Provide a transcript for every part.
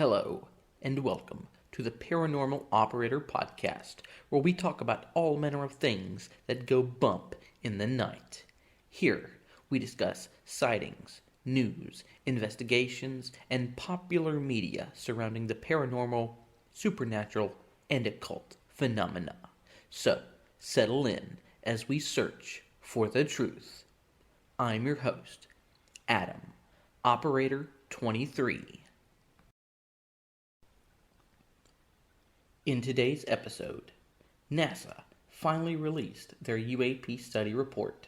Hello, and welcome to the Paranormal Operator Podcast, where we talk about all manner of things that go bump in the night. Here, we discuss sightings, news, investigations, and popular media surrounding the paranormal, supernatural, and occult phenomena. So, settle in as we search for the truth. I'm your host, Adam, Operator 23. In today's episode, NASA finally released their UAP study report.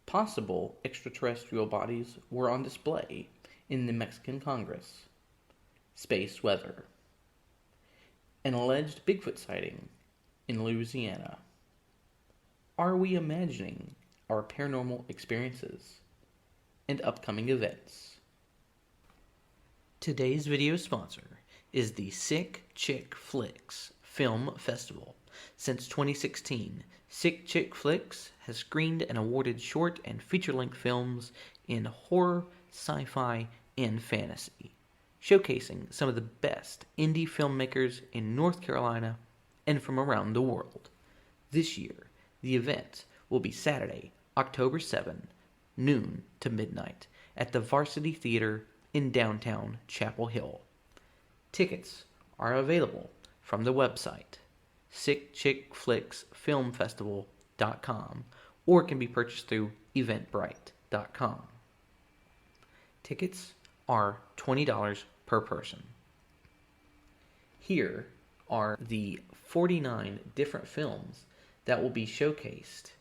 Possible extraterrestrial bodies were on display in the Mexican Congress. Space weather. An alleged Bigfoot sighting in Louisiana. Are we imagining our paranormal experiences? And upcoming events. Today's video sponsor is the Sick Chick Flicks Film Festival. Since 2016, Sick Chick Flicks has screened and awarded short and feature-length films in horror, sci-fi, and fantasy, showcasing some of the best indie filmmakers in North Carolina and from around the world. This year, the event will be Saturday, October 7, noon to midnight, at the Varsity Theater in downtown Chapel Hill. Tickets are available from the website sickchickflicksfilmfestival.com or can be purchased through eventbrite.com. Tickets are $20 per person. Here are the 49 different films that will be showcased.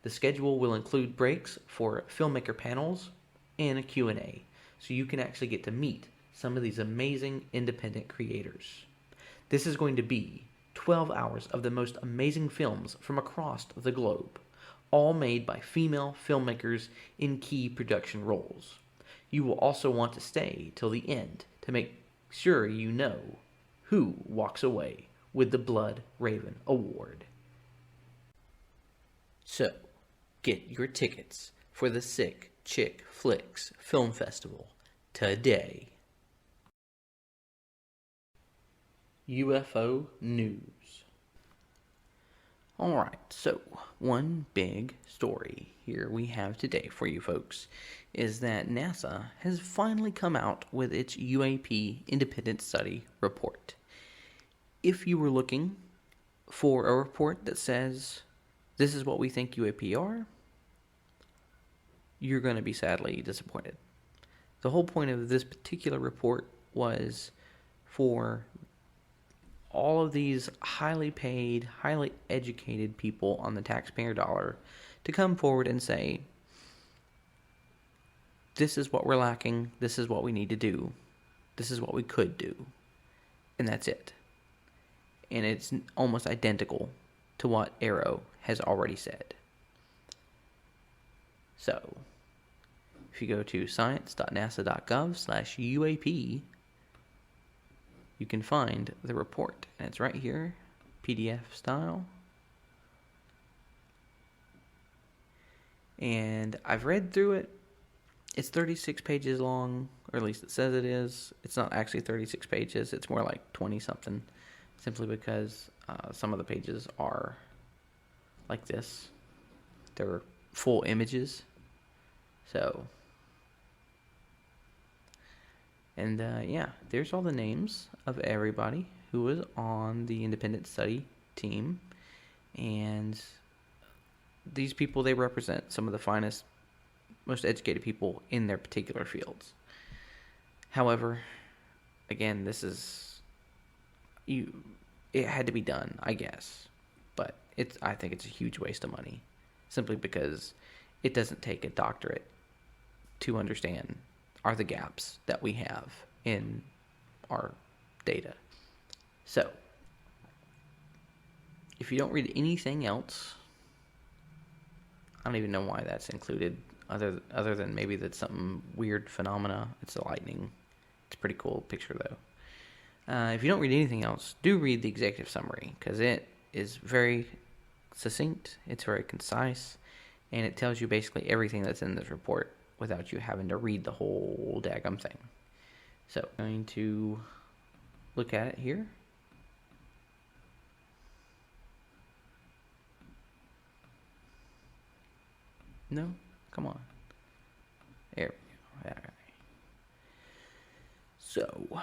The schedule will include breaks for filmmaker panels and a Q&A, so you can actually get to meet some of these amazing independent creators. This is going to be 12 hours of the most amazing films from across the globe, all made by female filmmakers in key production roles. You will also want to stay till the end to make sure you know who walks away with the Blood Raven Award. So, get your tickets for the Sick Chick Flicks Film Festival today. UFO news. Alright, so one big story here we have today for you folks is that NASA has finally come out with its UAP independent study report. If you were looking for a report that says this is what we think UAP are, you're going to be sadly disappointed. The whole point of this particular report was for all of these highly paid, highly educated people on the taxpayer dollar to come forward and say, this is what we're lacking, this is what we need to do, this is what we could do, and that's it. And it's almost identical to what Arrow has already said. So, if you go to science.nasa.gov/UAP, you can find the report, and it's right here, PDF style. And I've read through it. It's 36 pages long, or at least it says it is. It's not actually 36 pages. It's more like 20-something, simply because some of the pages are like this. They're full images. So, and yeah, there's all the names of everybody who was on the independent study team. And these people, they represent some of the finest, most educated people in their particular fields. However, again, this is, it had to be done, I guess. But I think it's a huge waste of money, simply because it doesn't take a doctorate to understand are the gaps that we have in our data. So, if you don't read anything else, I don't even know why that's included, other than maybe that's something weird phenomena. It's the lightning. It's a pretty cool picture, though. If you don't read anything else, do read the executive summary, because it is very succinct, it's very concise, and it tells you basically everything that's in this report without you having to read the whole daggum thing. So I'm going to look at it here. No, come on. There we go. All right. So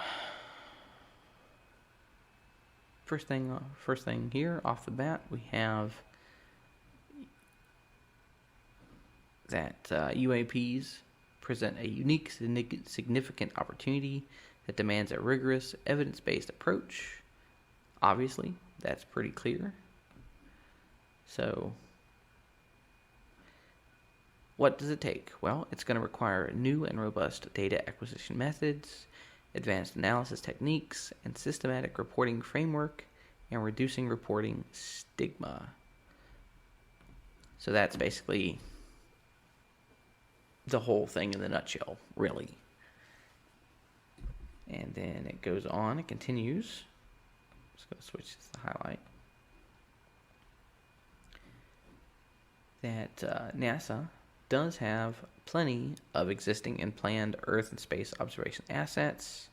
first thing here off the bat, we have that UAPs present a unique, significant opportunity that demands a rigorous, evidence-based approach. Obviously, that's pretty clear. So, what does it take? Well, it's going to require new and robust data acquisition methods, advanced analysis techniques, and systematic reporting framework, and reducing reporting stigma. So that's basically the whole thing in a nutshell, really. And then it goes on, it continues. Just going to switch to the highlight. That NASA does have plenty of existing and planned Earth and space observation assets,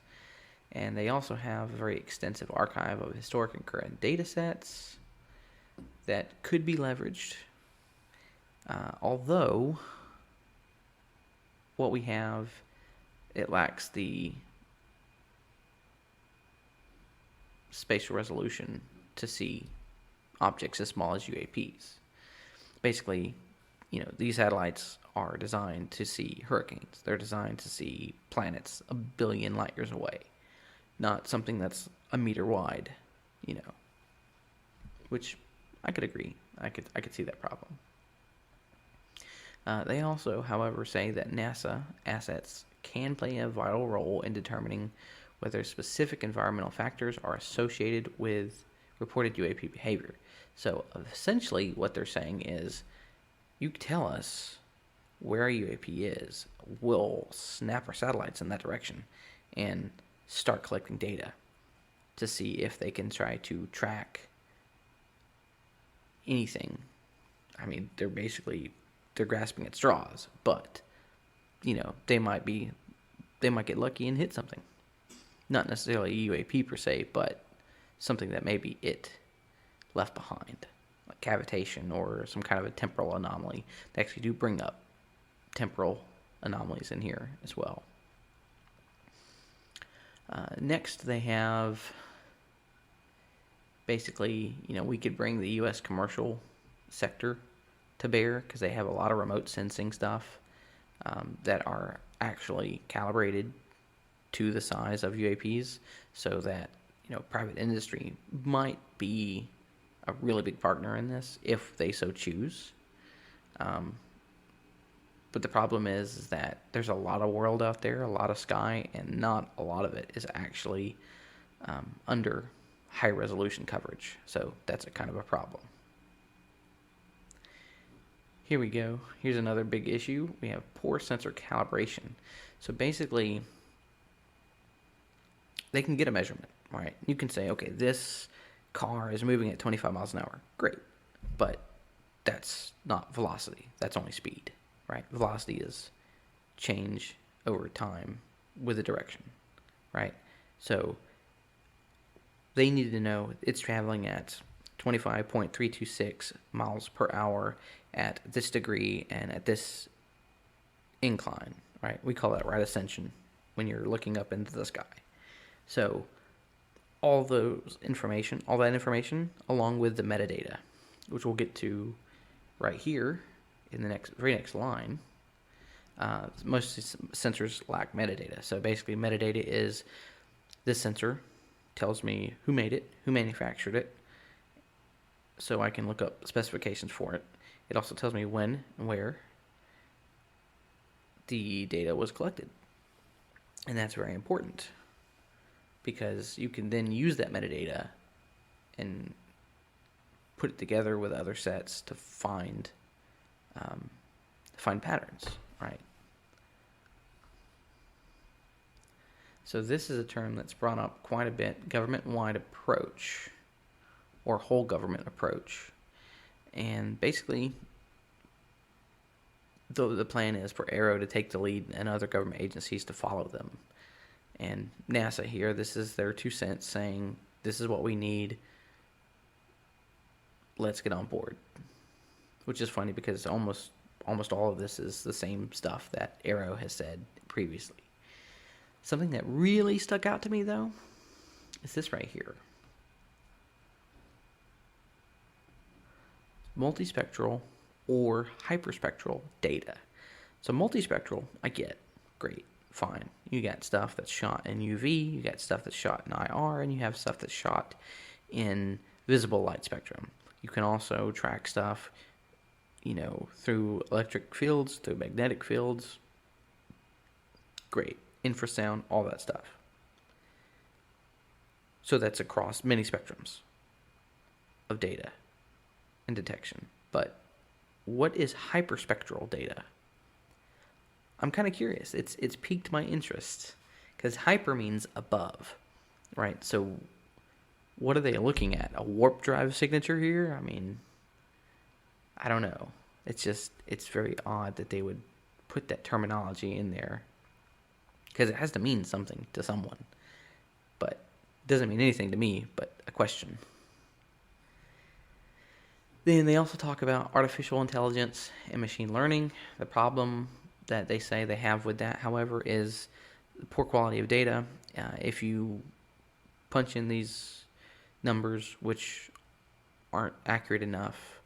and they also have a very extensive archive of historic and current data sets that could be leveraged, although what we have, it lacks the spatial resolution to see objects as small as UAPs. Basically, these satellites are designed to see hurricanes. They're designed to see planets a billion light years away, not something that's a meter wide, which I could agree. I could see that problem. They also, however, say that NASA assets can play a vital role in determining whether specific environmental factors are associated with reported UAP behavior. So essentially what they're saying is, you tell us where a UAP is, we'll snap our satellites in that direction and start collecting data to see if they can try to track anything. I mean, they're grasping at straws, but they might get lucky and hit something. Not necessarily a UAP per se, but something that maybe it left behind, like cavitation or some kind of a temporal anomaly. They actually do bring up temporal anomalies in here as well. Next, they have basically, we could bring the U.S. commercial sector to bear because they have a lot of remote sensing stuff that are actually calibrated to the size of UAPs, so that private industry might be a really big partner in this if they so choose. But the problem is that there's a lot of world out there, a lot of sky, and not a lot of it is actually under high resolution coverage. So that's a kind of a problem. Here we go. Here's another big issue. We have poor sensor calibration. So basically, they can get a measurement, right? You can say, okay, this car is moving at 25 miles an hour. Great. But that's not velocity. That's only speed, right? Velocity is change over time with a direction, right? So they need to know it's traveling at 25.326 miles per hour at this degree and at this incline, right? We call that right ascension when you're looking up into the sky. So all that information, along with the metadata, which we'll get to right here in the very next line. Most sensors lack metadata. So basically metadata is this sensor tells me who made it, who manufactured it, so I can look up specifications for it. It also tells me when and where the data was collected. And that's very important because you can then use that metadata and put it together with other sets to find patterns, right? So this is a term that's brought up quite a bit, government-wide approach or whole government approach. And basically, the plan is for Arrow to take the lead and other government agencies to follow them. And NASA here, this is their 2 cents saying, this is what we need. Let's get on board. Which is funny because almost all of this is the same stuff that Arrow has said previously. Something that really stuck out to me, though, is this right here. Multispectral or hyperspectral data. So multispectral, I get. Great. Fine. You got stuff that's shot in UV, you got stuff that's shot in IR, and you have stuff that's shot in visible light spectrum. You can also track stuff, through electric fields, through magnetic fields. Great. Infrasound, all that stuff. So that's across many spectrums of data and detection. But what is hyperspectral data? I'm kind of curious. It's piqued my interest because hyper means above, right? So what are they looking at? A warp drive signature here? I mean, I don't know. It's very odd that they would put that terminology in there because it has to mean something to someone, but it doesn't mean anything to me but a question. Then they also talk about artificial intelligence and machine learning. The problem that they say they have with that, however, is the poor quality of data. If you punch in these numbers, which aren't accurate enough,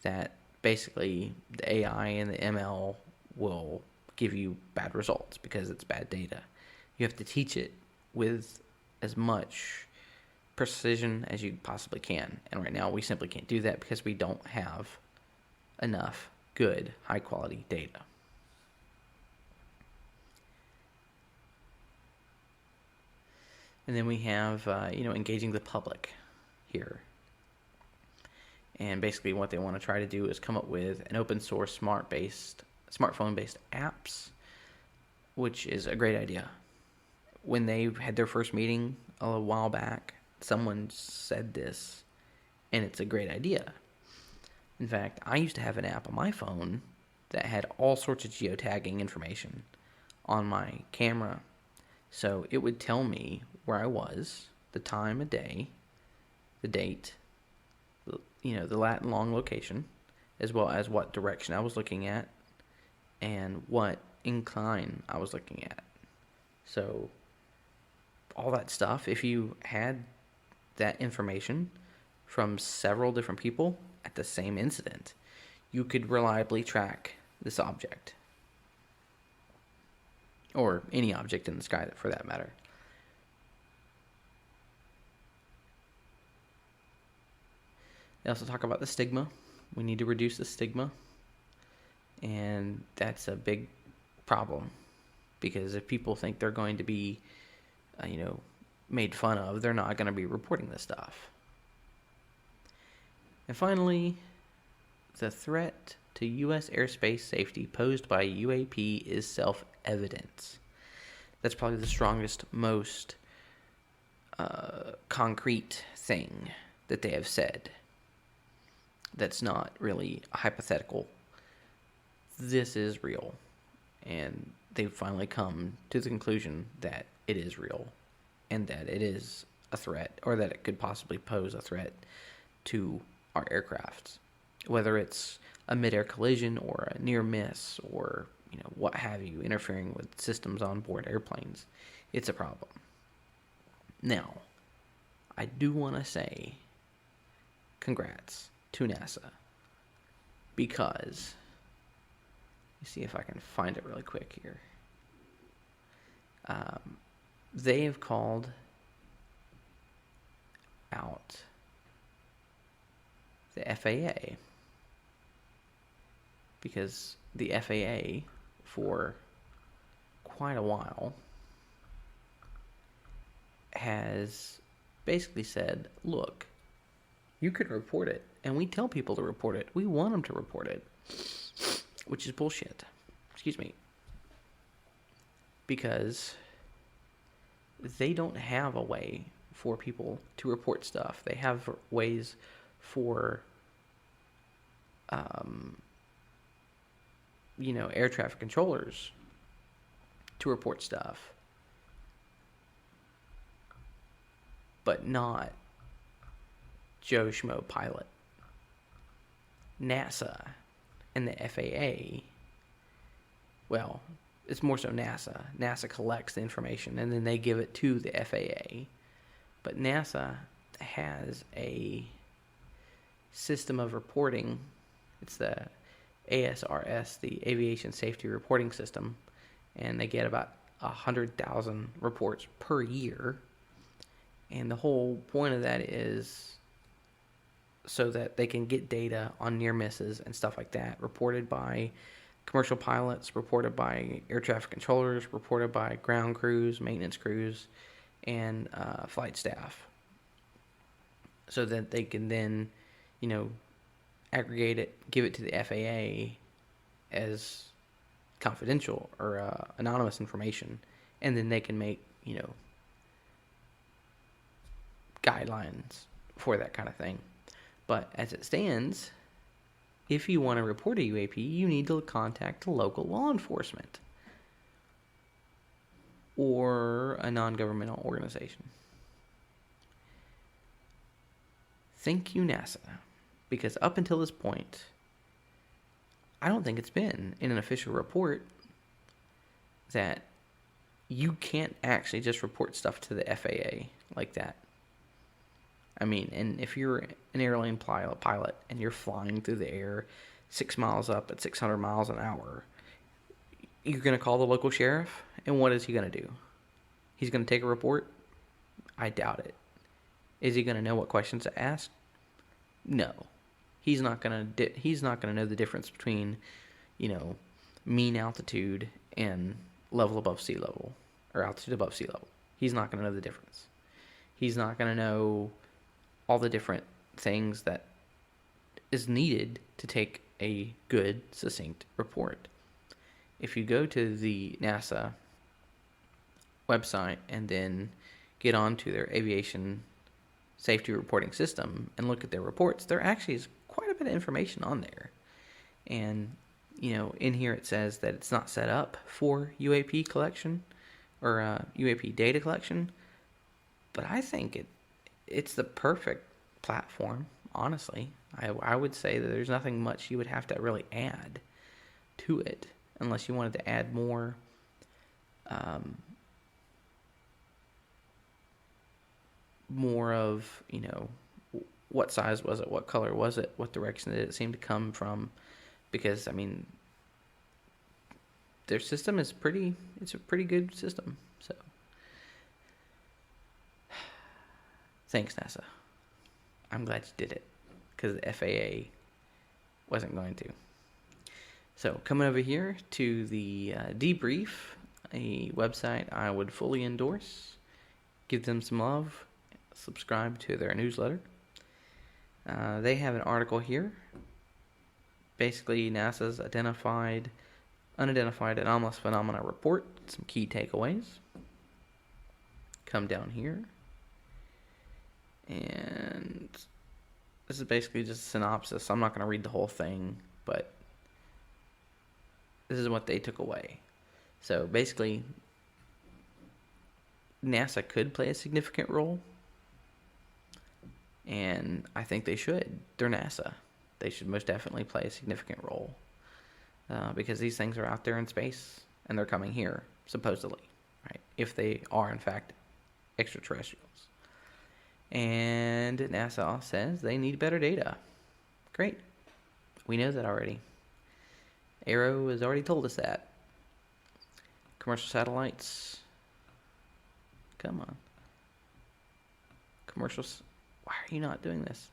that basically the AI and the ML will give you bad results because it's bad data. You have to teach it with as much precision as you possibly can. And right now we simply can't do that because we don't have enough good, high quality data. And then we have, engaging the public here. And basically what they want to try to do is come up with an open source smartphone-based apps, which is a great idea. When they had their first meeting a while back, someone said this, and it's a great idea. In fact, I used to have an app on my phone that had all sorts of geotagging information on my camera. So it would tell me where I was, the time of day, the date, the lat and long location, as well as what direction I was looking at and what incline I was looking at. So all that stuff, if you had that information from several different people at the same incident, you could reliably track this object. Or any object in the sky, for that matter. They also talk about the stigma. We need to reduce the stigma. And that's a big problem. Because if people think they're going to be, made fun of, they're not going to be reporting this stuff. And finally, the threat to U.S. airspace safety posed by UAP is self-evident. That's probably the strongest, most concrete thing that they have said. That's not really hypothetical. This is real. And they've finally come to the conclusion that it is real and that it is a threat, or that it could possibly pose a threat to our aircrafts. Whether it's a mid-air collision or a near miss or, what have you, interfering with systems on board airplanes, it's a problem. Now, I do want to say congrats to NASA, because, let me see if I can find it really quick here. They have called out the FAA, because the FAA, for quite a while, has basically said, look, you can report it, and we tell people to report it. We want them to report it, which is bullshit. Excuse me. Because they don't have a way for people to report stuff. They have ways for air traffic controllers to report stuff, but not Joe Schmo pilot. NASA and the FAA, well, it's more so NASA. NASA collects the information and then they give it to the FAA. But NASA has a system of reporting. It's the ASRS, the Aviation Safety Reporting System, and they get about 100,000 reports per year. And the whole point of that is so that they can get data on near misses and stuff like that, reported by commercial pilots, reported by air traffic controllers, reported by ground crews, maintenance crews, and flight staff, so that they can then, aggregate it, give it to the FAA as confidential or anonymous information, and then they can make, guidelines for that kind of thing. But as it stands, if you want to report a UAP, you need to contact the local law enforcement or a non-governmental organization. Thank you, NASA, because up until this point, I don't think it's been in an official report that you can't actually just report stuff to the FAA like that. I mean, and if you're an airline pilot and you're flying through the air 6 miles up at 600 miles an hour, you're going to call the local sheriff, and what is he going to do? He's going to take a report? I doubt it. Is he going to know what questions to ask? No. He's not going to know the difference between, mean altitude and level above sea level, or altitude above sea level. He's not going to know the difference. He's not going to know all the different things that is needed to take a good, succinct report. If you go to the NASA website and then get onto their aviation safety reporting system and look at their reports, there actually is quite a bit of information on there. And, in here it says that it's not set up for UAP collection or UAP data collection, but I think it's the perfect platform, honestly. I would say that there's nothing much you would have to really add to it unless you wanted to add more of, what size was it, what color was it, what direction did it seem to come from, because, their system is it's a pretty good system, so. Thanks, NASA. I'm glad you did it, because the FAA wasn't going to. So, coming over here to the Debrief, a website I would fully endorse. Give them some love. Subscribe to their newsletter. They have an article here. Basically, NASA's unidentified anomalous phenomena report. Some key takeaways. Come down here. And this is basically just a synopsis. I'm not going to read the whole thing, but this is what they took away. So basically, NASA could play a significant role, and I think they should. They're NASA. They should most definitely play a significant role because these things are out there in space, and they're coming here, supposedly, right? If they are, in fact, extraterrestrials. And NASA says they need better data. Great. We know that already. Arrow has already told us that. Commercial satellites. Come on. Commercials. Why are you not doing this?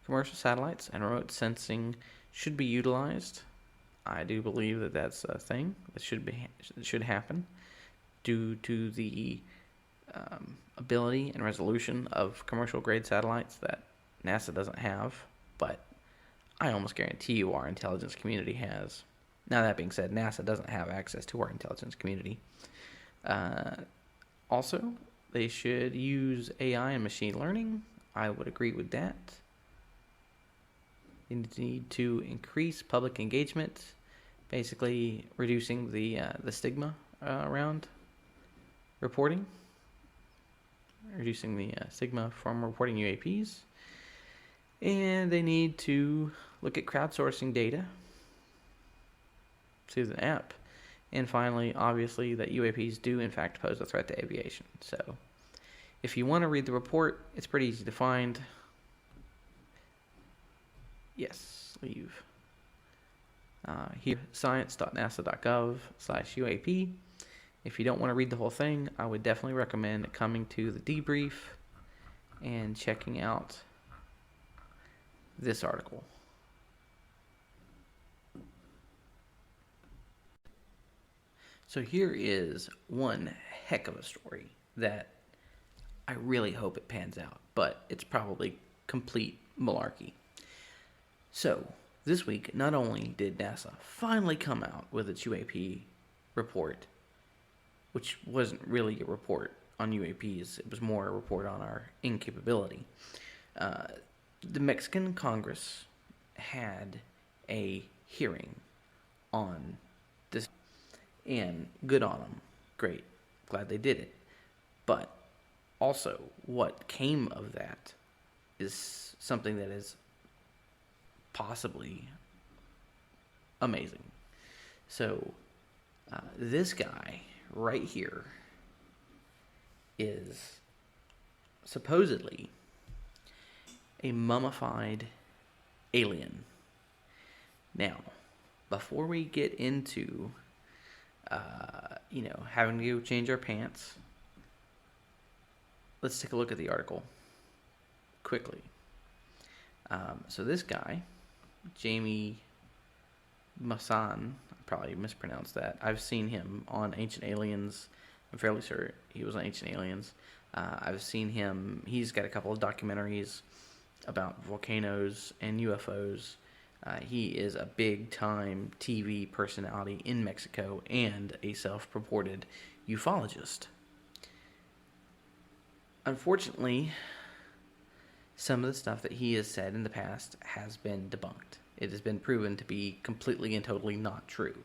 Commercial satellites and remote sensing should be utilized. I do believe that that's a thing that should happen due to the ability and resolution of commercial grade satellites that NASA doesn't have, but I almost guarantee you our intelligence community has. Now, that being said, NASA doesn't have access to our intelligence community. Also, they should use AI and machine learning. I would agree with that. They need to increase public engagement basically reducing the stigma around reporting, reducing the stigma from reporting UAPs, and they need to look at crowdsourcing data to the app, and finally, obviously, that UAPs do in fact pose a threat to aviation. So, if you want to read the report, it's pretty easy to find. Yes, leave. Here, science.nasa.gov/UAP. If you don't want to read the whole thing, I would definitely recommend coming to the debrief and checking out this article. So here is one heck of a story that I really hope it pans out, but it's probably complete malarkey. So, this week, not only did NASA finally come out with its UAP report, which wasn't really a report on UAPs, it was more a report on our incapability. The Mexican Congress had a hearing on this, and good on them. Great. Glad they did it. But also, what came of that is something that is possibly amazing. So, this guy right here is supposedly a mummified alien. Now, before we get into, having to change our pants, let's take a look at the article quickly. So this guy, Jamie Maussan, I probably mispronounced that. I've seen him on Ancient Aliens. I'm fairly sure he was on Ancient Aliens. I've seen him. He's got a couple of documentaries about volcanoes and UFOs. He is a big-time TV personality in Mexico and a self-purported ufologist. Unfortunately, some of the stuff that he has said in the past has been debunked. It has been proven to be completely and totally not true.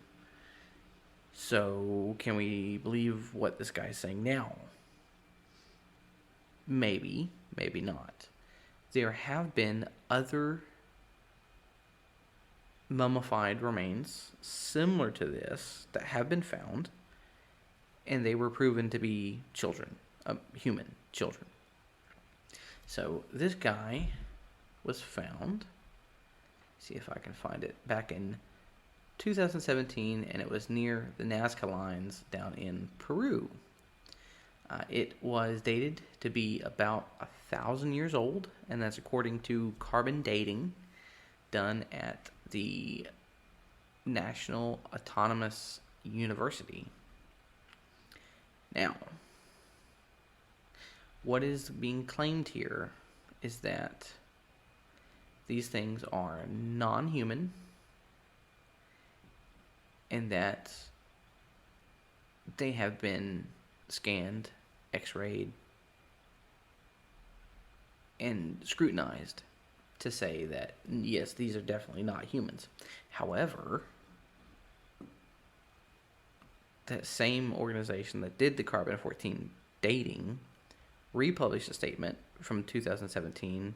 So, can we believe what this guy is saying now? Maybe, maybe not. There have been other mummified remains similar to this that have been found, and they were proven to be children, human children. So this guy was found, see if I can find it, back in 2017, and it was near the Nazca lines down in Peru. It was dated to be about 1,000 years old, and that's according to carbon dating done at the National Autonomous University. Now, what is being claimed here is that these things are non-human, and that they have been scanned, x-rayed, and scrutinized to say that, yes, these are definitely not humans. However, that same organization that did the carbon-14 dating republished a statement from 2017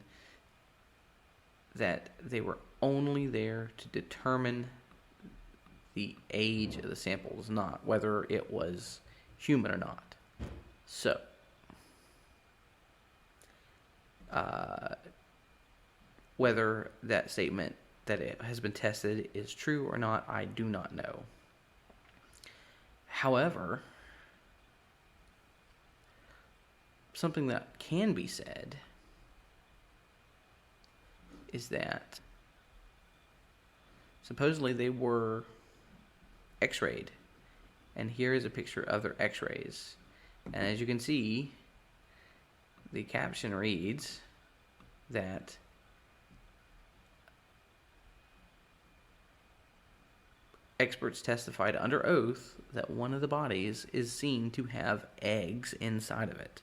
that they were only there to determine the age of the samples, not whether it was human or not. So, whether that statement that it has been tested is true or not, I do not know. However, something that can be said is that supposedly they were x-rayed, and here is a picture of their x-rays, and as you can see, the caption reads that experts testified under oath that one of the bodies is seen to have eggs inside of it.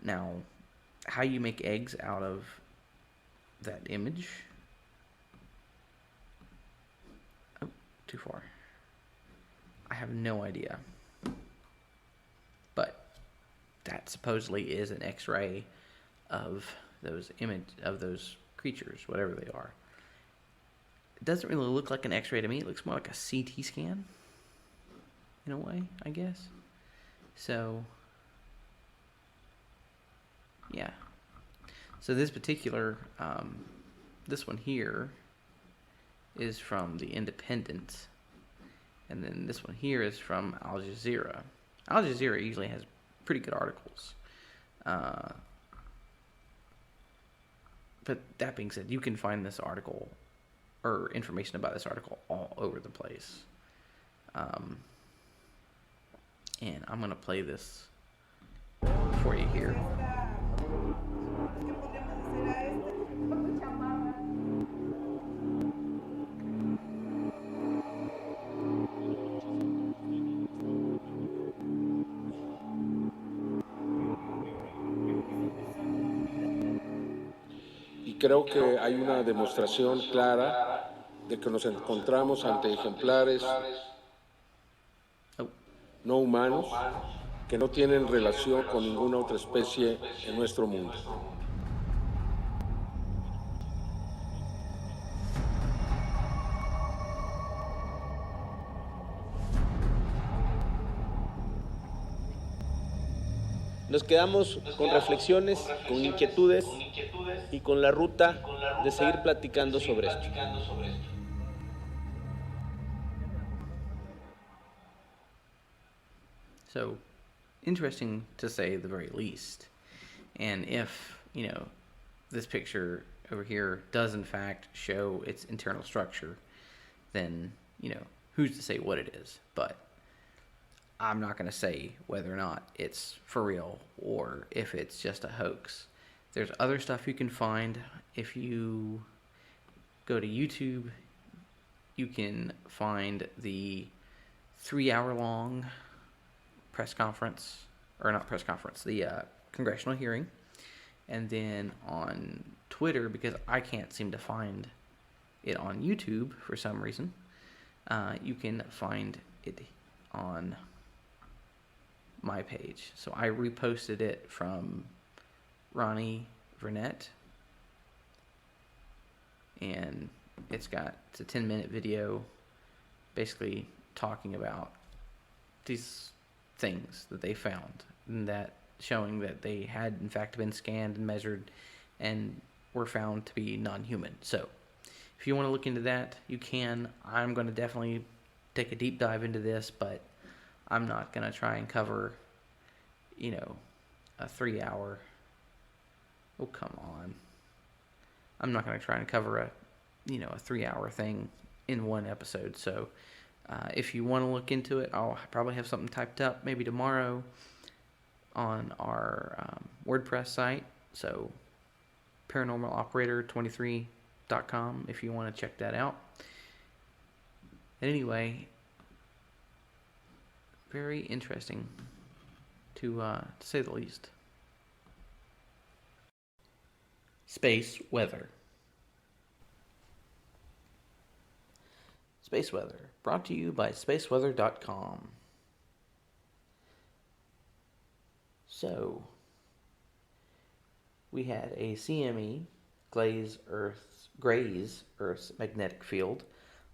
Now, how you make eggs out of that image? Oh, too far. I have no idea. But that supposedly is an X-ray of those creatures, whatever they are. It doesn't really look like an X-ray to me. It looks more like a CT scan, in a way, I guess. So, yeah. So this particular, this one here is from The Independent. And then this one here is from Al Jazeera. Al Jazeera usually has pretty good articles. But that being said, you can find this article or information about this article all over the place. And I'm going to play this for you here. Y creo que hay una demostración clara de que nos encontramos ante ejemplares no humanos que no tienen relación con ninguna otra especie en nuestro mundo. Nos quedamos con reflexiones, con inquietudes y con la ruta de seguir platicando sobre esto. So, interesting to say the very least. And if, this picture over here does in fact show its internal structure, then, who's to say what it is? But I'm not going to say whether or not it's for real or if it's just a hoax. There's other stuff you can find. If you go to YouTube, you can find the 3-hour-long press conference, or not press conference, the congressional hearing. And then on Twitter, because I can't seem to find it on YouTube for some reason, you can find it on my page. So I reposted it from Ronnie Vernette, and it's a 10-minute video basically talking about these things that they found, and that showing that they had in fact been scanned and measured and were found to be non-human. So if you want to look into that, you can. I'm going to definitely take a deep dive into this, but I'm not going to try and cover, a 3-hour. Oh, come on. I'm not going to try and cover a 3-hour thing in one episode. So if you want to look into it, I'll probably have something typed up maybe tomorrow on our WordPress site. So paranormaloperator23.com if you want to check that out. Anyway, very interesting to say the least. Space weather. Space weather, brought to you by spaceweather.com. So, we had a CME graze Earth's magnetic field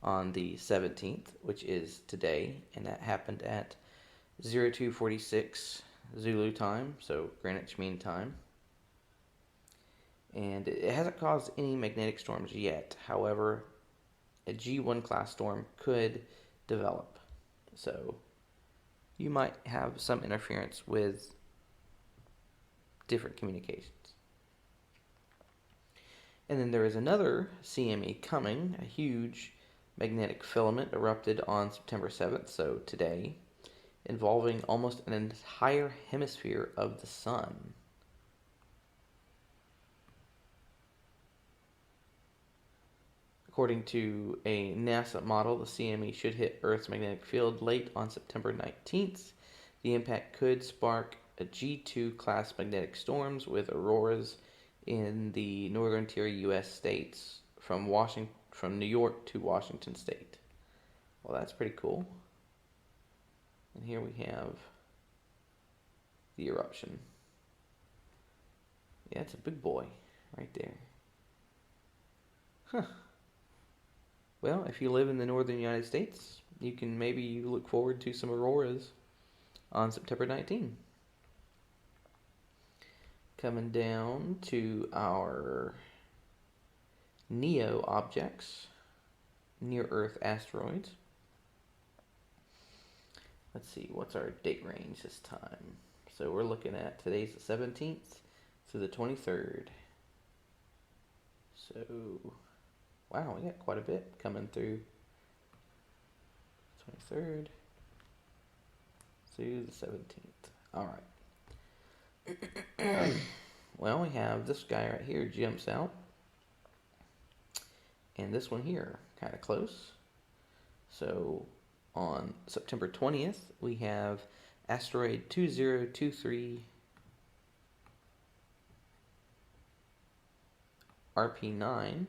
on the 17th, which is today, and that happened at 0246 Zulu time, so Greenwich Mean Time. And it hasn't caused any magnetic storms yet. However, a G1 class storm could develop. So you might have some interference with different communications. And then there is another CME coming. A huge magnetic filament erupted on September 7th, so today, involving almost an entire hemisphere of the sun. According to a NASA model, the CME should hit Earth's magnetic field late on September 19th. The impact could spark a G2 class magnetic storms with auroras in the northern tier U.S. states from New York to Washington State. Well, that's pretty cool. And here we have the eruption. Yeah, it's a big boy right there. Huh. Well, if you live in the northern United States, you can maybe look forward to some auroras on September 19th. Coming down to our NEO objects, near Earth asteroids. Let's see, what's our date range this time? So we're looking at today's the 17th to the 23rd. So, wow, we got quite a bit coming through. 23rd to the 17th. All right. Well, we have this guy right here jumps out. And this one here, kind of close. So on September 20th, we have asteroid 2023 RP9,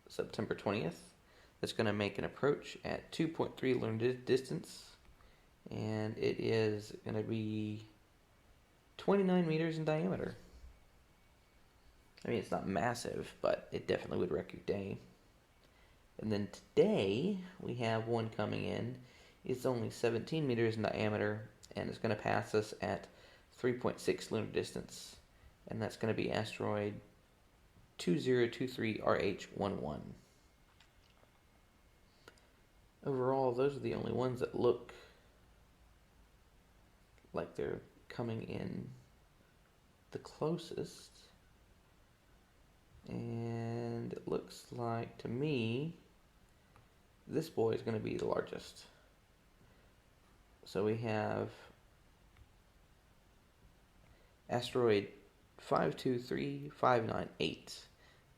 September 20th. That's going to make an approach at 2.3 lunar distance, and it is going to be 29 meters in diameter. I mean, it's not massive, but it definitely would wreck your day. And then today, we have one coming in. It's only 17 meters in diameter, and it's going to pass us at 3.6 lunar distance. And that's going to be asteroid 2023 RH11. Overall, those are the only ones that look like they're coming in the closest. And it looks like, to me, this boy is going to be the largest. So we have asteroid 523598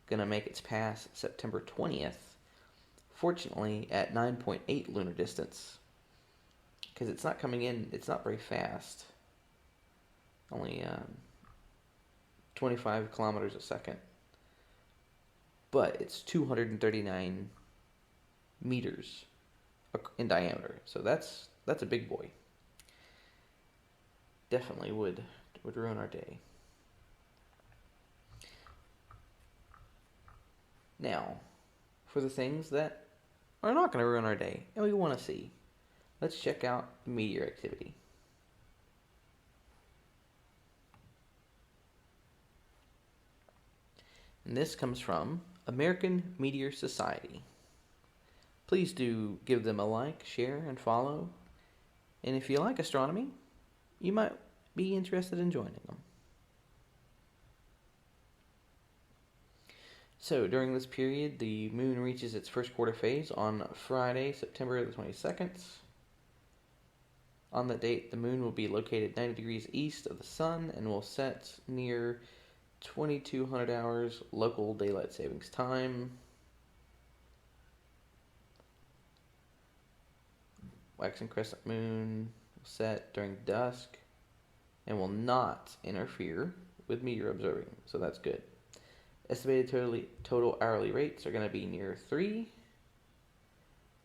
going to make its pass September 20th. Fortunately, at 9.8 lunar distance. Because it's not coming in, it's not very fast. Only 25 kilometers a second. But it's 239 meters in diameter. So that's a big boy. Definitely would ruin our day. Now, for the things that are not going to ruin our day and we want to see, let's check out the meteor activity. And this comes from American Meteor Society. Please do give them a like, share, and follow. And if you like astronomy, you might be interested in joining them. So during this period, the moon reaches its first quarter phase on Friday, September the 22nd. On that date, the moon will be located 90 degrees east of the sun and will set near 2200 hours local daylight savings time. Waxing crescent moon will set during dusk and will not interfere with meteor observing, so that's good. Estimated total hourly rates are going to be near 3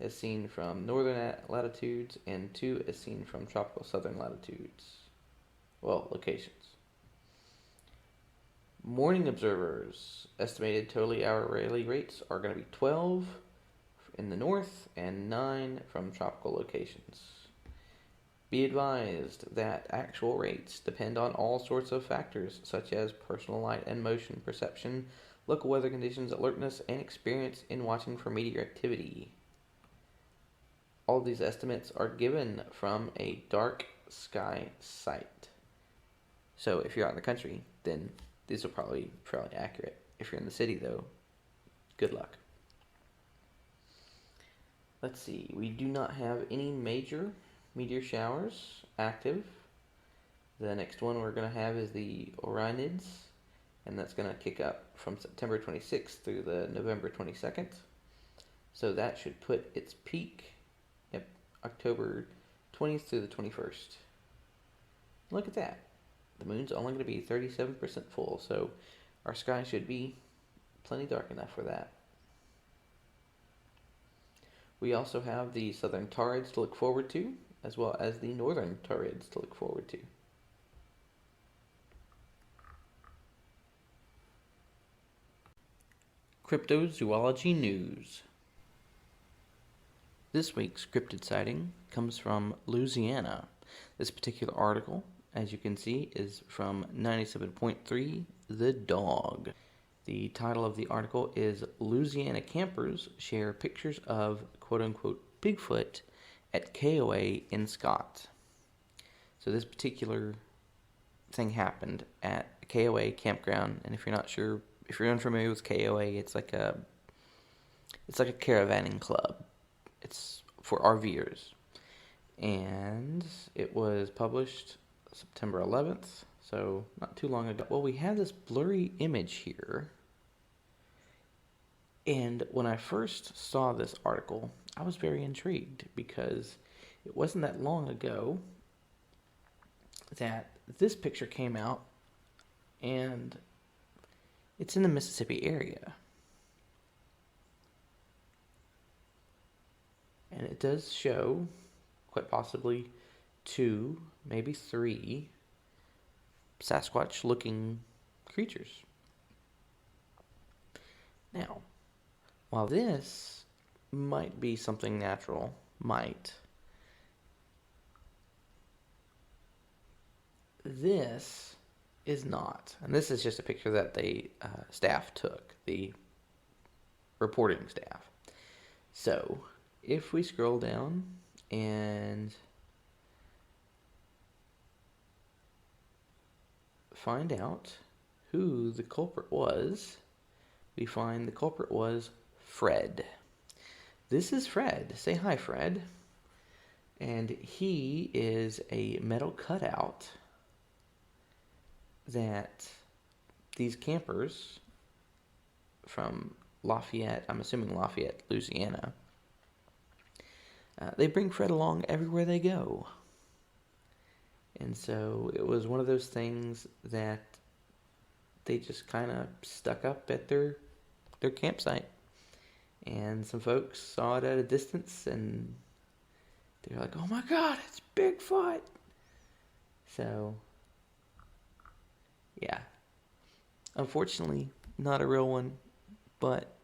as seen from northern latitudes and 2 as seen from tropical southern latitudes. Well, locations. Morning observers, estimated total hourly rates are going to be 12 in the north and 9 from tropical locations. Be advised that actual rates depend on all sorts of factors such as personal light and motion perception, local weather conditions, alertness, and experience in watching for meteor activity. All of these estimates are given from a dark sky site. So if you're out in the country, then these are probably fairly accurate. If you're in the city, though, good luck. Let's see. We do not have any major meteor showers active. The next one we're going to have is the Orionids, and that's going to kick up from September 26th through the November 22nd. So that should put its peak at October 20th through the 21st. Look at that. The moon's only going to be 37% full, so our sky should be plenty dark enough for that. We also have the southern Taurids to look forward to. as well as the northern Taurids to look forward to. Cryptozoology News. This week's cryptid sighting comes from Louisiana. This particular article, as you can see, is from 97.3 The Dog. The title of the article is Louisiana Campers Share Pictures of quote-unquote Bigfoot at KOA in Scott. So this particular thing happened at a KOA campground, and if you're unfamiliar with KOA, it's like a caravanning club. It's for RVers. And it was published September 11th, so not too long ago. Well, we have this blurry image here. And when I first saw this article, I was very intrigued because it wasn't that long ago that this picture came out, and it's in the Mississippi area. And it does show, quite possibly, 2, maybe 3 Sasquatch-looking creatures. Now, while this might be something natural, this is not. And this is just a picture that the staff took, the reporting staff. So, if we scroll down and find out who the culprit was, we find the culprit was Fred. This is Fred. Say hi, Fred. And he is a metal cutout that these campers from Lafayette, I'm assuming Lafayette, Louisiana, they bring Fred along everywhere they go. And so it was one of those things that they just kind of stuck up at their campsite. And some folks saw it at a distance, and they were like, oh my God, it's Bigfoot. So, yeah. Unfortunately, not a real one, but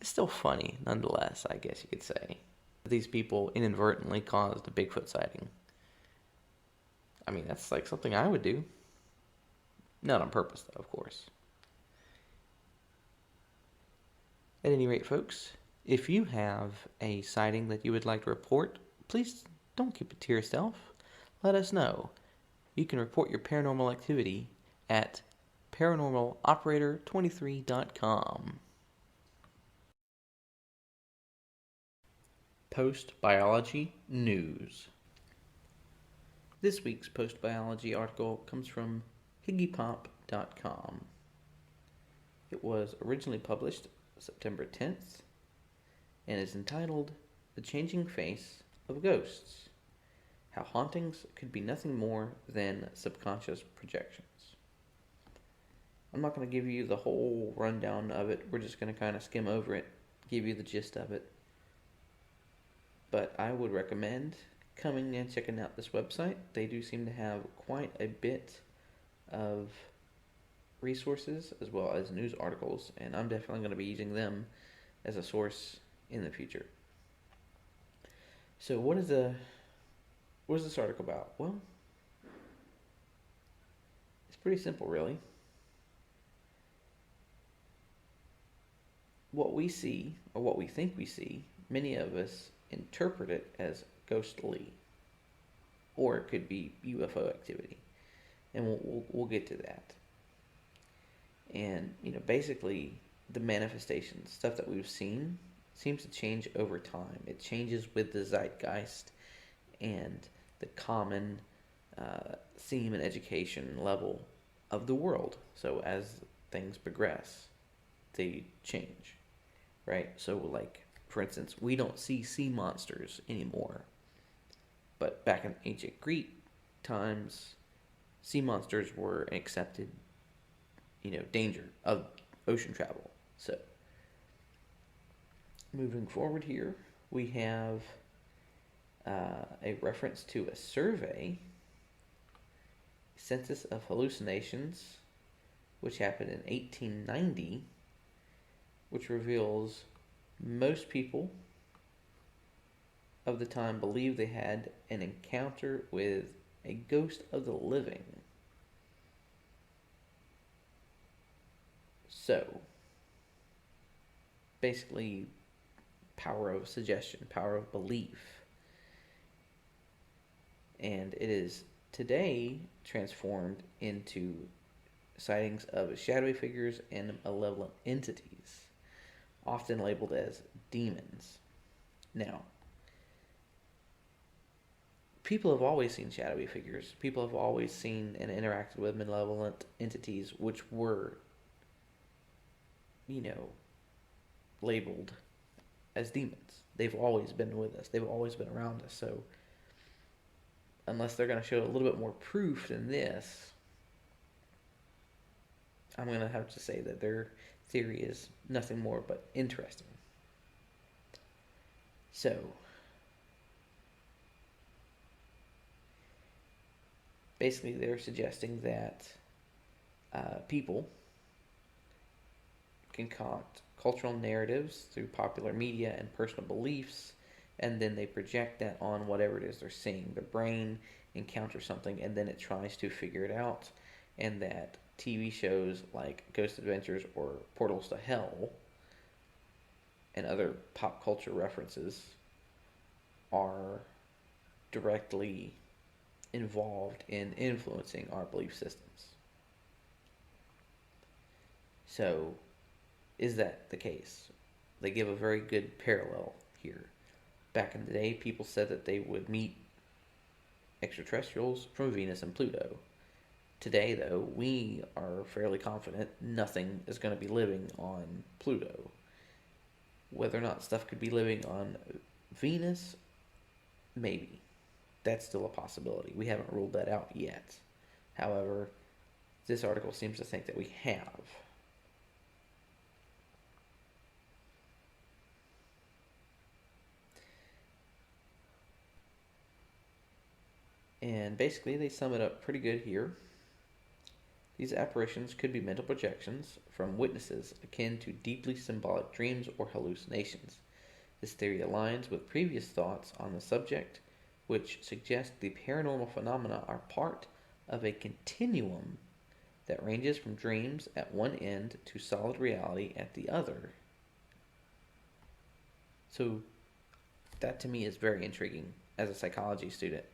it's still funny nonetheless, I guess you could say. These people inadvertently caused a Bigfoot sighting. I mean, that's like something I would do. Not on purpose, though, of course. At any rate, folks, if you have a sighting that you would like to report, please don't keep it to yourself. Let us know. You can report your paranormal activity at paranormaloperator23.com. Post-biology news. This week's post-biology article comes from higgypop.com. It was originally published September 10th and is entitled The Changing Face of Ghosts: How Hauntings Could Be Nothing More Than Subconscious Projections. I'm not going to give you the whole rundown of it. We're just going to kind of skim over it, give you the gist of it. But I would recommend coming and checking out this website. They do seem to have quite a bit of resources as well as news articles, and I'm definitely going to be using them as a source in the future. So what is this article about? Well, it's pretty simple, really. What we see, or what we think we see, many of us interpret it as ghostly, or it could be UFO activity, and we'll get to that. And basically, the manifestations, stuff that we've seen, seems to change over time. It changes with the zeitgeist and the common theme and education level of the world. So as things progress, they change, right? So like, for instance, we don't see sea monsters anymore. But back in ancient Greek times, sea monsters were an accepted, danger of ocean travel. So, moving forward here, we have a reference to a survey, census of hallucinations, which happened in 1890, which reveals most people of the time believed they had an encounter with a ghost of the living. So, basically, power of suggestion, power of belief. And it is today transformed into sightings of shadowy figures and malevolent entities, often labeled as demons. Now, people have always seen shadowy figures. People have always seen and interacted with malevolent entities, which were, labeled as demons. They've always been with us. They've always been around us. So, unless they're going to show a little bit more proof than this, I'm going to have to say that their theory is nothing more but interesting. So, basically, they're suggesting that people concoct cultural narratives through popular media and personal beliefs, and then they project that on whatever it is they're seeing. Their brain encounters something, and then it tries to figure it out, and that TV shows like Ghost Adventures or Portals to Hell and other pop culture references are directly involved in influencing our belief systems. So, is that the case? They give a very good parallel here. Back in the day, people said that they would meet extraterrestrials from Venus and Pluto. Today, though, we are fairly confident nothing is going to be living on Pluto. Whether or not stuff could be living on Venus, maybe. That's still a possibility. We haven't ruled that out yet. However, this article seems to think that we have. And basically, they sum it up pretty good here. These apparitions could be mental projections from witnesses akin to deeply symbolic dreams or hallucinations. This theory aligns with previous thoughts on the subject, which suggest the paranormal phenomena are part of a continuum that ranges from dreams at one end to solid reality at the other. So, that to me is very intriguing as a psychology student.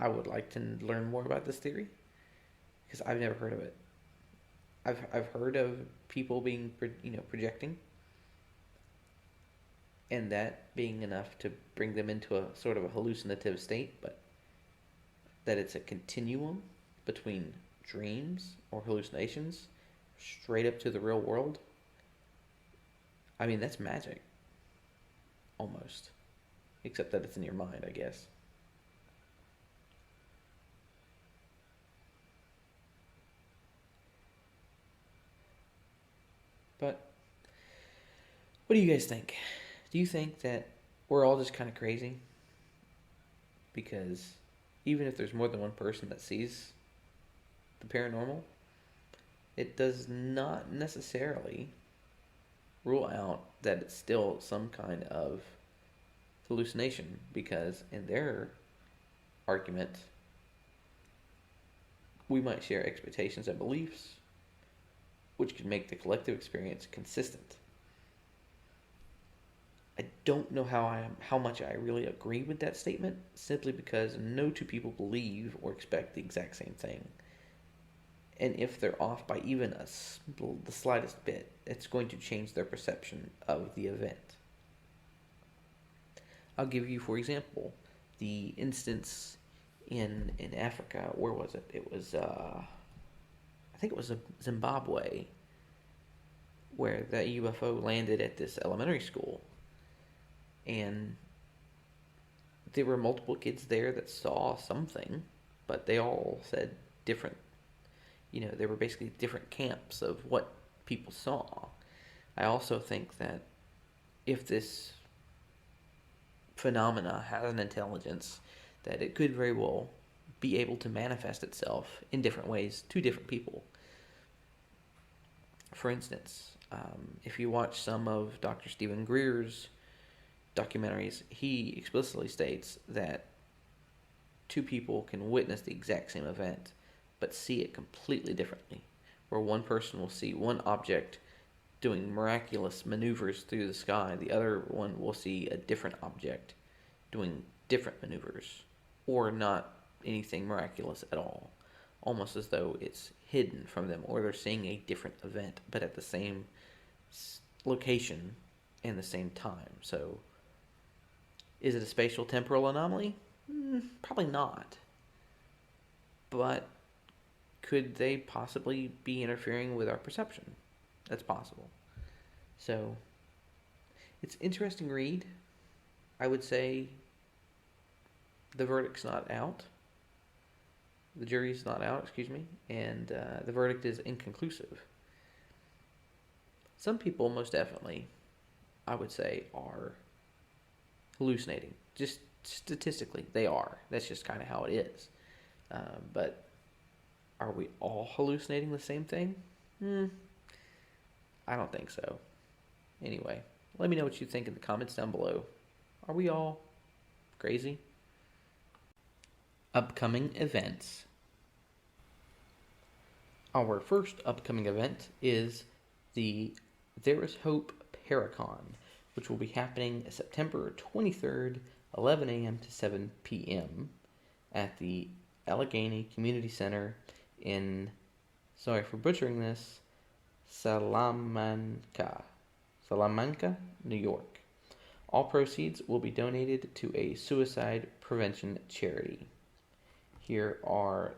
I would like to learn more about this theory because I've never heard of it. I've heard of people being projecting, and that being enough to bring them into a sort of a hallucinative state, but that it's a continuum between dreams or hallucinations straight up to the real world. I mean, that's magic. Almost. Except that it's in your mind, I guess. But what do you guys think? Do you think that we're all just kind of crazy? Because even if there's more than one person that sees the paranormal, it does not necessarily rule out that it's still some kind of hallucination, because in their argument, we might share expectations and beliefs, which could make the collective experience consistent. I don't know how much I really agree with that statement, simply because no two people believe or expect the exact same thing. And if they're off by even the slightest bit, it's going to change their perception of the event. I'll give you, for example, the instance in Africa. Where was it? It was, I think it was Zimbabwe, where that UFO landed at this elementary school. And there were multiple kids there that saw something, but they all said different. There were basically different camps of what people saw. I also think that if this phenomena has an intelligence, that it could very well be able to manifest itself in different ways to different people. For instance, if you watch some of Dr. Stephen Greer's documentaries, he explicitly states that two people can witness the exact same event but see it completely differently, where one person will see one object doing miraculous maneuvers through the sky, the other one will see a different object doing different maneuvers, or not anything miraculous at all, almost as though it's hidden from them, or they're seeing a different event but at the same location and the same time. So is it a spatial temporal anomaly? Probably not. But could they possibly be interfering with our perception? That's possible. So it's interesting read. I would say the verdict's not out. The jury's not out, and the verdict is inconclusive. Some people, most definitely, I would say, are hallucinating. Just statistically, they are. That's just kind of how it is. But are we all hallucinating the same thing? I don't think so. Anyway, let me know what you think in the comments down below. Are we all crazy? Upcoming events. Our first upcoming event is the There Is Hope Paracon, which will be happening September 23rd, 11 a.m. to 7 p.m. at the Allegheny Community Center in, sorry for butchering this, Salamanca, New York. All proceeds will be donated to a suicide prevention charity. Here are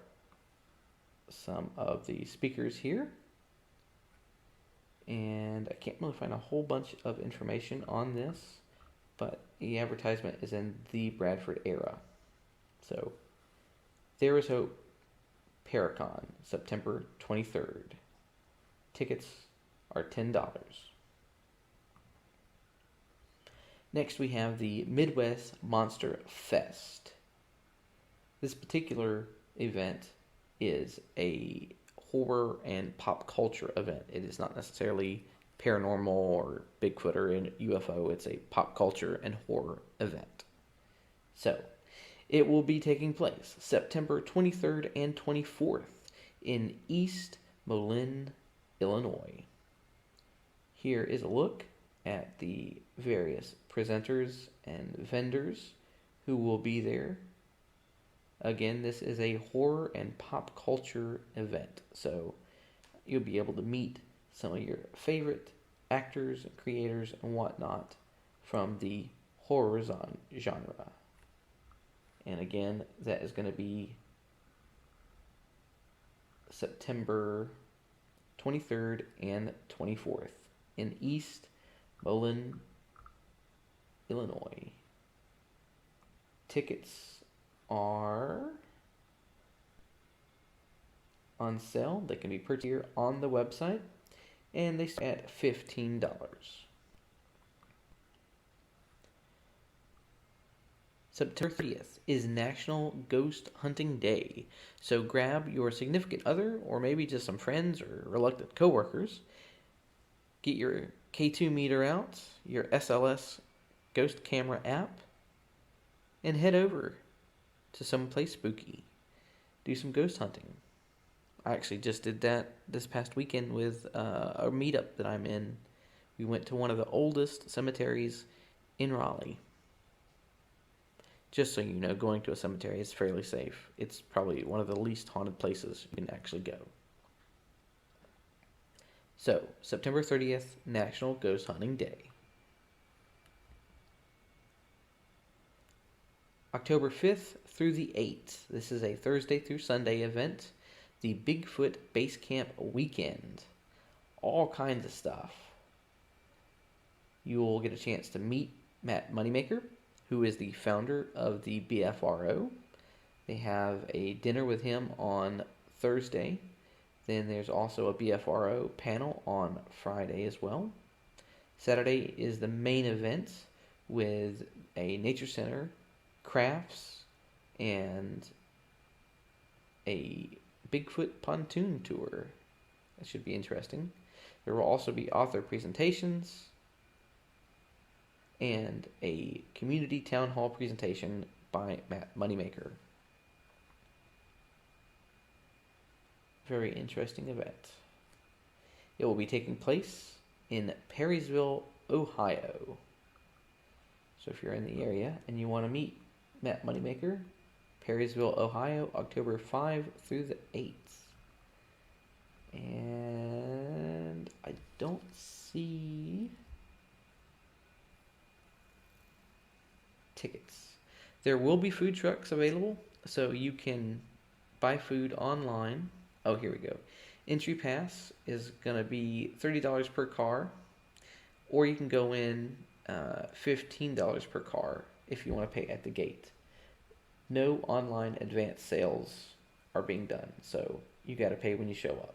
some of the speakers here. And I can't really find a whole bunch of information on this, but the advertisement is in the Bradford era. So, There Is Hope Paracon, September 23rd. Tickets are $10. Next, we have the Midwest Monster Fest. This particular event is a horror and pop culture event. It is not necessarily paranormal or Bigfoot or a UFO. It's a pop culture and horror event. So, it will be taking place September 23rd and 24th in East Moline, Illinois. Here is a look at the various presenters and vendors who will be there. Again, this is a horror and pop culture event, so you'll be able to meet some of your favorite actors and creators and whatnot from the horror genre. And again, that is going to be September 23rd and 24th in East Moline, Illinois. Tickets are on sale. They can be purchased here on the website, and they start at $15. September 30th is National Ghost Hunting Day, so grab your significant other or maybe just some friends or reluctant coworkers. Get your K2 meter out, your SLS ghost camera app, and head over to someplace spooky. Do some ghost hunting. I actually just did that this past weekend with a meetup that I'm in. We went to one of the oldest cemeteries in Raleigh. Just so you know, going to a cemetery is fairly safe. It's probably one of the least haunted places you can actually go. So, September 30th, National Ghost Hunting Day. October 5th through the 8th. This is a Thursday through Sunday event. The Bigfoot Base Camp Weekend. All kinds of stuff. You will get a chance to meet Matt Moneymaker, who is the founder of the BFRO. They have a dinner with him on Thursday. Then there's also a BFRO panel on Friday as well. Saturday is the main event with a nature center, crafts, and a Bigfoot pontoon tour. That should be interesting. There will also be author presentations and a community town hall presentation by Matt Moneymaker. Very interesting event. It will be taking place in Perrysville, Ohio. So if you're in the area and you want to meet Matt Moneymaker, Perrysville, Ohio, October 5 through the 8th. And I don't see tickets. There will be food trucks available, so you can buy food online. Oh, here we go. Entry pass is going to be $30 per car, or you can go in $15 per car if you want to pay at the gate. No online advance sales are being done, so you got to pay when you show up.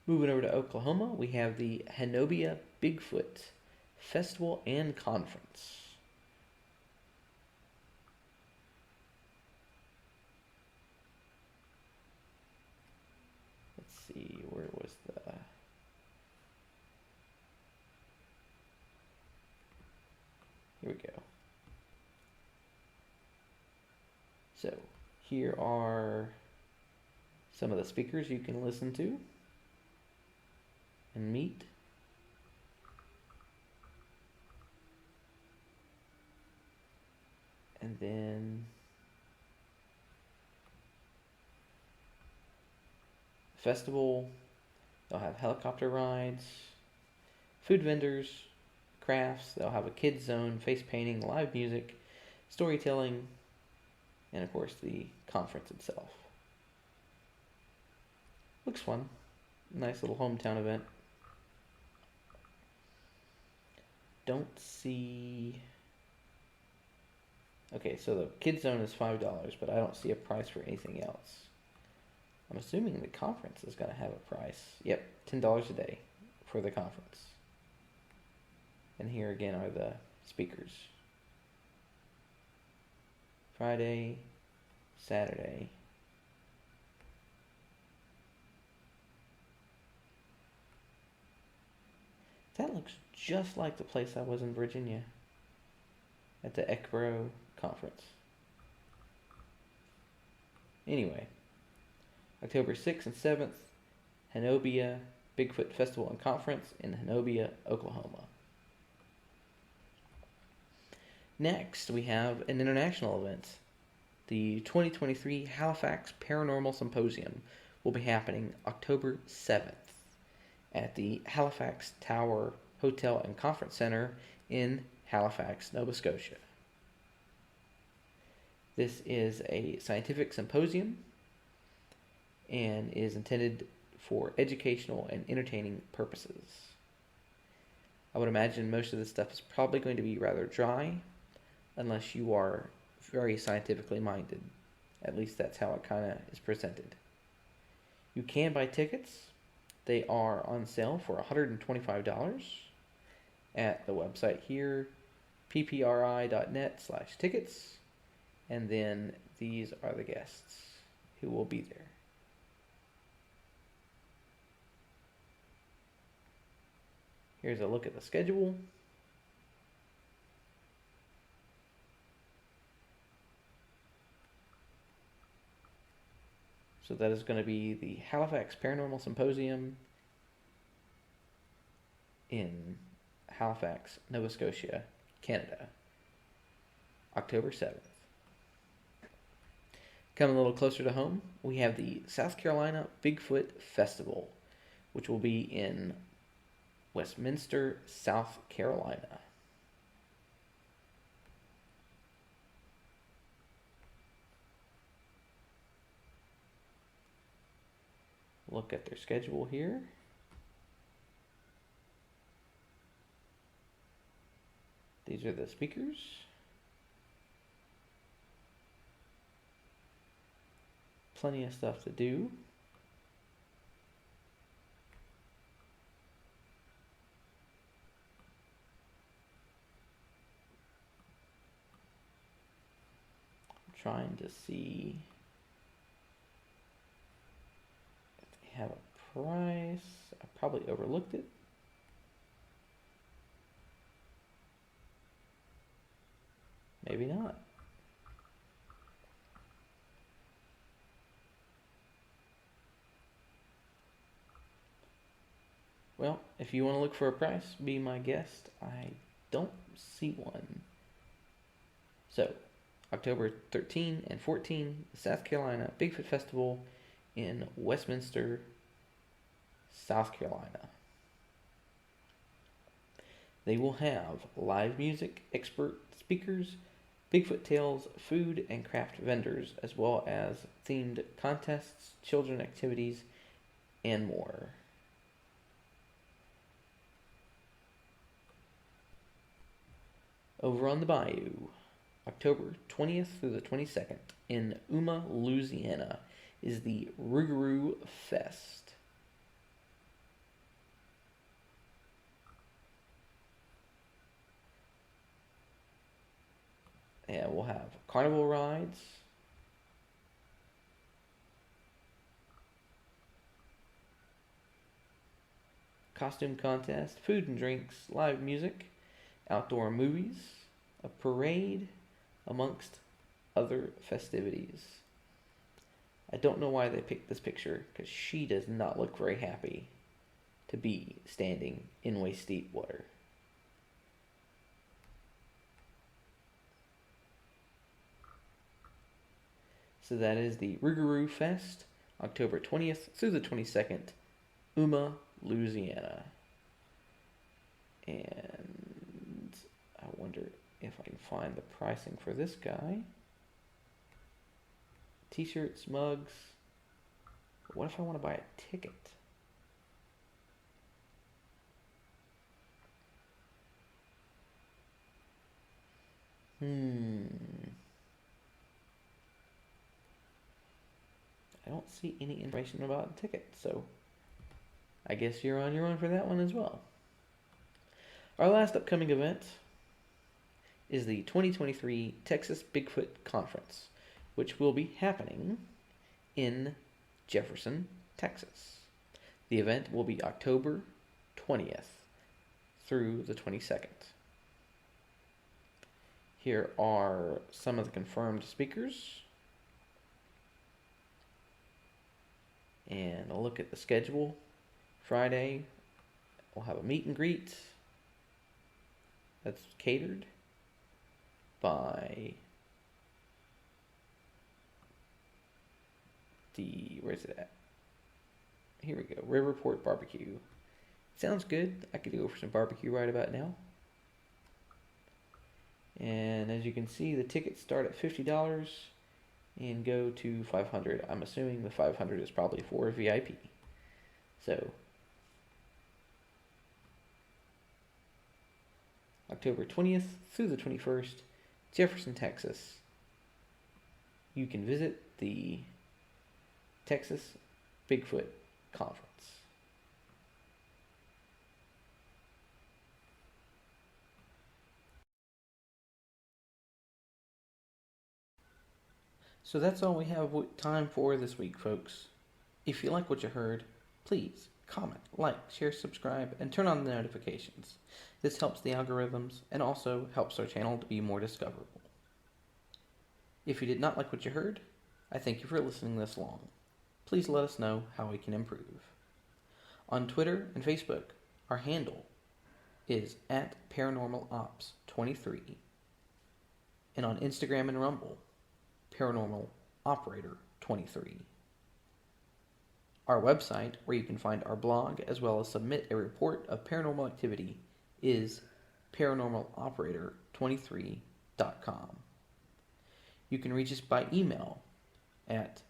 Moving over to Oklahoma, we have the Hanobia Bigfoot Festival and Conference. Let's see, where was the... Here we go. So, here are some of the speakers you can listen to and meet. And then festival, they'll have helicopter rides, food vendors, crafts, they'll have a kids zone, face painting, live music, storytelling, and of course the conference itself. Looks fun. Nice little hometown event. Don't see... Okay, so the kids zone is $5, but I don't see a price for anything else. I'm assuming the conference is going to have a price. Yep, $10 a day for the conference. And here again are the speakers. Friday, Saturday. That looks just like the place I was in Virginia at the ECBRO conference. Anyway, October 6th and 7th, Hanobia Bigfoot Festival and Conference in Hanobia, Oklahoma. Next, we have an international event. The 2023 Halifax Paranormal Symposium will be happening October 7th at the Halifax Tower Hotel and Conference Center in Halifax, Nova Scotia. This is a scientific symposium and is intended for educational and entertaining purposes. I would imagine most of this stuff is probably going to be rather dry unless you are very scientifically minded. At least that's how it kind of is presented. You can buy tickets. They are on sale for $125 at the website here, ppri.net/tickets. And then these are the guests who will be there. Here's a look at the schedule. So that is going to be the Halifax Paranormal Symposium in Halifax, Nova Scotia, Canada, October 7th. Coming a little closer to home, we have the South Carolina Bigfoot Festival, which will be in Westminster, South Carolina. Look at their schedule here. These are the speakers. Plenty of stuff to do. to see if they have a price. I probably overlooked it. Maybe not. Well, if you want to look for a price, be my guest. I don't see one. So, October 13 and 14, the South Carolina Bigfoot Festival in Westminster, South Carolina. They will have live music, expert speakers, Bigfoot tales, food and craft vendors, as well as themed contests, children activities, and more. Over on the bayou, October 20th through the 22nd, in Yuma, Louisiana, is the Rougarou Fest. And we'll have carnival rides, costume contest, food and drinks, live music, outdoor movies, a parade, amongst other festivities. I don't know why they picked this picture, because she does not look very happy to be standing in waist-deep water. So that is the Rougarou Fest, October 20th through the 22nd, Yuma, Louisiana. And I wonder if I can find the pricing for this guy. T-shirts, mugs. What if I want to buy a ticket? I don't see any information about a ticket, so I guess you're on your own for that one as well. Our last upcoming event is the 2023 Texas Bigfoot Conference, which will be happening in Jefferson, Texas. The event will be October 20th through the 22nd. Here are some of the confirmed speakers. And a look at the schedule. Friday, we'll have a meet and greet that's catered by where's it at? Here we go, Riverport Barbecue. Sounds good. I could go for some barbecue right about now. And as you can see, the tickets start at $50 and go to $500. I'm assuming the $500 is probably for VIP. So, October 20th through the 21st, Jefferson, Texas. You can visit the Texas Bigfoot Conference. So that's all we have time for this week, folks. If you like what you heard, please comment, like, share, subscribe, and turn on the notifications. This helps the algorithms and also helps our channel to be more discoverable. If you did not like what you heard, I thank you for listening this long. Please let us know how we can improve. On Twitter and Facebook, our handle is @ParanormalOps23. And on Instagram and Rumble, Paranormal Operator 23. Our website, where you can find our blog as well as submit a report of paranormal activity, is paranormaloperator23.com. You can reach us by email at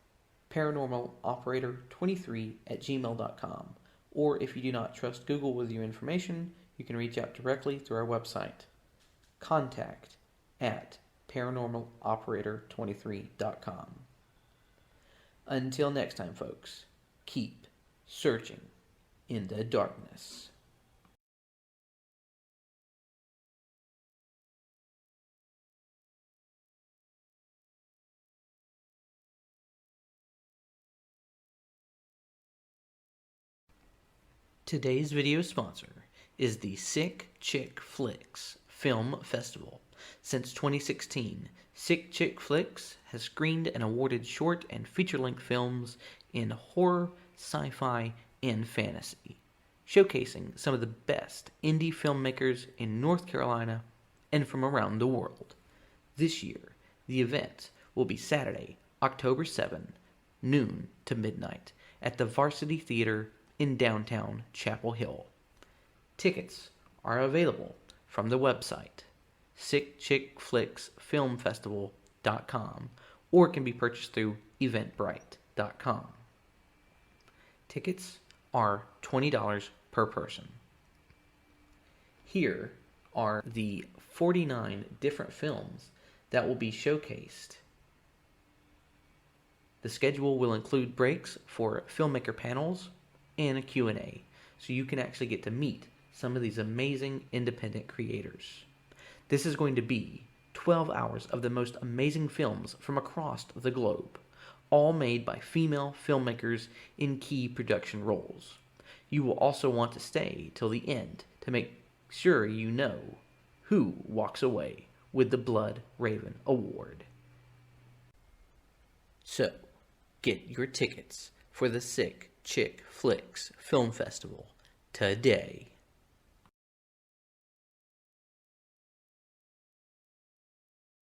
paranormaloperator23@gmail.com, or if you do not trust Google with your information, you can reach out directly through our website. Contact at paranormaloperator23.com. Until next time, folks, keep searching in the darkness. Today's video sponsor is the Sick Chick Flicks Film Festival. Since 2016, Sick Chick Flicks has screened and awarded short and feature-length films in horror, sci-fi, and fantasy, showcasing some of the best indie filmmakers in North Carolina and from around the world. This year, the event will be Saturday, October 7, noon to midnight, at the Varsity Theater in downtown Chapel Hill. Tickets are available from the website sickchickflicksfilmfestival.com or can be purchased through eventbrite.com. Tickets are $20 per person. Here are the 49 different films that will be showcased. The schedule will include breaks for filmmaker panels and a Q&A, so you can actually get to meet some of these amazing independent creators. This is going to be 12 hours of the most amazing films from across the globe, all made by female filmmakers in key production roles. You will also want to stay till the end to make sure you know who walks away with the Blood Raven Award. So, get your tickets for the Sick Chick Flicks Film Festival today.